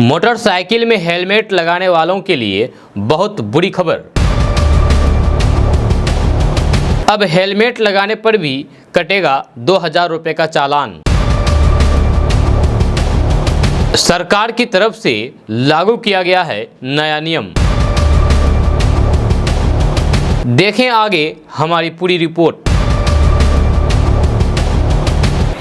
Motorcycle में helmet लगाने वालों के लिए बहुत बुरी खबर। अब हेलमेट लगाने पर भी कटेगा 2000 रुपये का चालान। सरकार की तरफ से लागू किया गया है नया नियम। देखें आगे हमारी पूरी रिपोर्ट।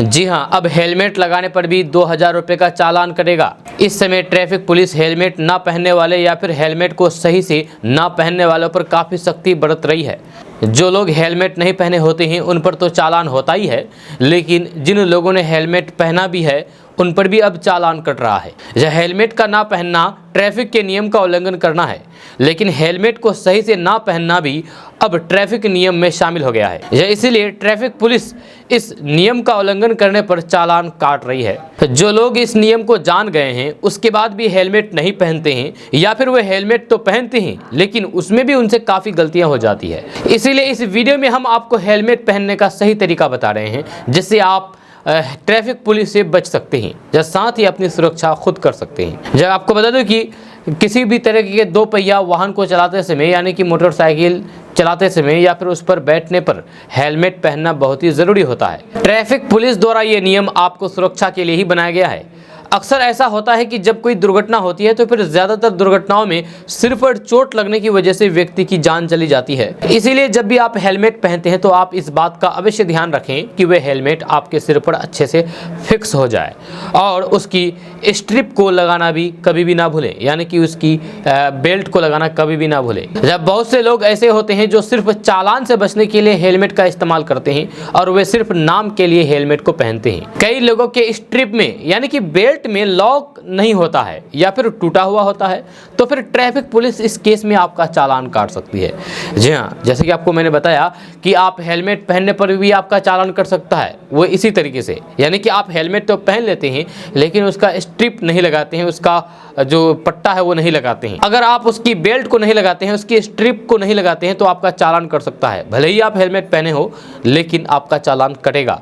जी हां, अब हेलमेट लगाने पर भी 2000 रुपये का चालान कटेगा। इस समय ट्रैफिक पुलिस हेलमेट ना पहनने वाले या फिर हेलमेट को सही से ना पहनने वालों पर काफ़ी सख्ती बरत रही है। जो लोग हेलमेट नहीं पहने होते हैं उन पर तो चालान होता ही है, लेकिन जिन लोगों ने हेलमेट पहना भी है उन पर भी अब चालान कट रहा है। यह हेलमेट का ना पहनना ट्रैफिक के नियम का उल्लंघन करना है, लेकिन हेलमेट को सही से ना पहनना भी अब ट्रैफिक नियम में शामिल हो गया है। यह इसीलिए ट्रैफिक पुलिस इस नियम का उल्लंघन करने पर चालान काट रही है। जो लोग इस नियम को जान गए हैं उसके बाद भी हेलमेट नहीं पहनते हैं या फिर वे हेलमेट तो पहनते हैं लेकिन उसमें भी उनसे काफ़ी गलतियां हो जाती है। इसीलिए इस वीडियो में हम आपको हेलमेट पहनने का सही तरीका बता रहे हैं, जिससे आप ट्रैफिक पुलिस से बच सकते हैं या साथ ही अपनी सुरक्षा खुद कर सकते हैं। जब आपको बता दूं कि किसी भी तरह के दो पहिया वाहन को चलाते समय यानी कि मोटरसाइकिल चलाते समय या फिर उस पर बैठने पर हेलमेट पहनना बहुत ही ज़रूरी होता है। ट्रैफिक पुलिस द्वारा ये नियम आपको सुरक्षा के लिए ही बनाया गया है। अक्सर ऐसा होता है कि जब कोई दुर्घटना होती है तो फिर ज़्यादातर दुर्घटनाओं में सिर पर चोट लगने की वजह से व्यक्ति की जान चली जाती है। इसीलिए जब भी आप हेलमेट पहनते हैं तो आप इस बात का अवश्य ध्यान रखें कि वह हेलमेट आपके सिर पर अच्छे से फिक्स हो जाए और उसकी स्ट्रिप को लगाना भी कभी भी ना भूलें, यानी कि उसकी बेल्ट को लगाना कभी भी ना भूलें। जब बहुत से लोग ऐसे होते हैं जो सिर्फ चालान से बचने के लिए हेलमेट का इस्तेमाल करते हैं और वे सिर्फ नाम के लिए हेलमेट को पहनते हैं। कई लोगों के स्ट्रिप में यानी कि बेल्ट में लॉक नहीं होता है या फिर टूटा हुआ होता है, तो फिर ट्रैफिक पुलिस इस केस में आपका चालान काट सकती है। जी हाँ, जैसे कि आपको मैंने बताया कि आप हेलमेट पहनने पर भी आपका चालान कट सकता है, वो इसी तरीके से, यानी कि आप हेलमेट तो पहन लेते हैं लेकिन उसका स्ट्रिप नहीं लगाते हैं, उसका जो पट्टा है वो नहीं लगाते हैं। अगर आप उसकी बेल्ट को नहीं लगाते हैं, उसकी स्ट्रिप को नहीं लगाते हैं तो आपका चालान कट सकता है। भले ही आप हेलमेट पहने हो लेकिन आपका चालान कटेगा।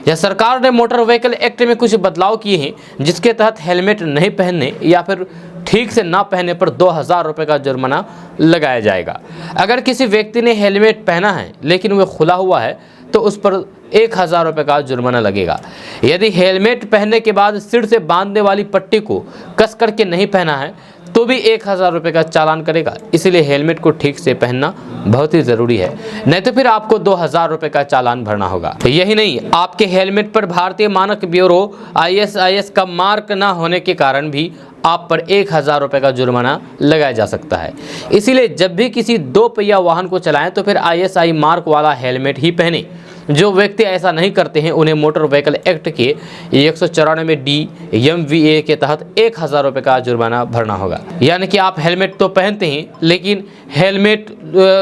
यह सरकार ने मोटर व्हीकल एक्ट में कुछ बदलाव किए हैं जिसके तहत हेलमेट नहीं पहनने या फिर ठीक से ना पहनने पर 2000 रुपये का जुर्माना लगाया जाएगा। अगर किसी व्यक्ति ने हेलमेट पहना है लेकिन वह खुला हुआ है तो उस पर 1000 रुपये का जुर्माना लगेगा। यदि हेलमेट पहनने के बाद सिर से बांधने वाली पट्टी को कस करके नहीं पहना है तो भी 1000 रुपये का चालान करेगा। इसीलिए हेलमेट को ठीक से पहनना बहुत ही ज़रूरी है, नहीं तो फिर आपको 2000 रुपये का चालान भरना होगा। यही नहीं, आपके हेलमेट पर भारतीय मानक ब्यूरो ISIS का मार्क ना होने के कारण भी आप पर 1000 रुपये का जुर्माना लगाया जा सकता है। इसीलिए जब भी किसी दो पहिया वाहन को चलाएं तो फिर ISI मार्क वाला हेलमेट ही पहने। जो व्यक्ति ऐसा नहीं करते हैं उन्हें मोटर व्हीकल एक्ट के 194D MVA के तहत 1000 रुपये का जुर्माना भरना होगा। यानी कि आप हेलमेट तो पहनते हैं लेकिन हेलमेट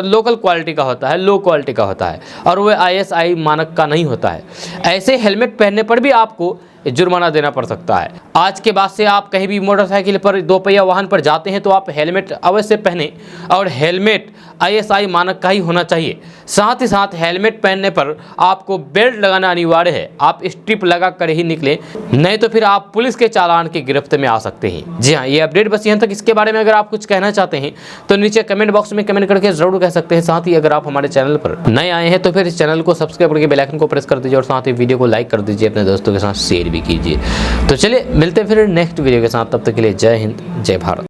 लोकल क्वालिटी का होता है, लो क्वालिटी का होता है और वह ISI मानक का नहीं होता है। ऐसे हेलमेट पहनने पर भी आपको जुर्माना देना पड़ सकता है। आज के बाद से आप कहीं भी मोटरसाइकिल पर दो पहिया वाहन पर जाते हैं तो आप हेलमेट अवश्य पहने और हेलमेट ISI मानक का ही होना चाहिए। साथ ही साथ हेलमेट पहनने पर आपको बेल्ट लगाना अनिवार्य है। आप स्ट्रिप लगा कर ही निकले, नहीं तो फिर आप पुलिस के चालान की गिरफ्त में आ सकते हैं। जी हाँ, ये अपडेट बस यहाँ तक। इसके बारे में अगर आप कुछ कहना चाहते हैं तो नीचे कमेंट बॉक्स में कमेंट करके जरूर कह सकते हैं। साथ ही अगर आप हमारे चैनल पर नए आए हैं तो फिर इस चैनल को सब्सक्राइब करके बेल आइकन को प्रेस कर दीजिए और साथ ही वीडियो को लाइक कर दीजिए, अपने दोस्तों के साथ शेयर भी कीजिए। तो चलिए मिलते हैं फिर नेक्स्ट वीडियो के साथ, तब तक के लिए जय हिंद, जय भारत।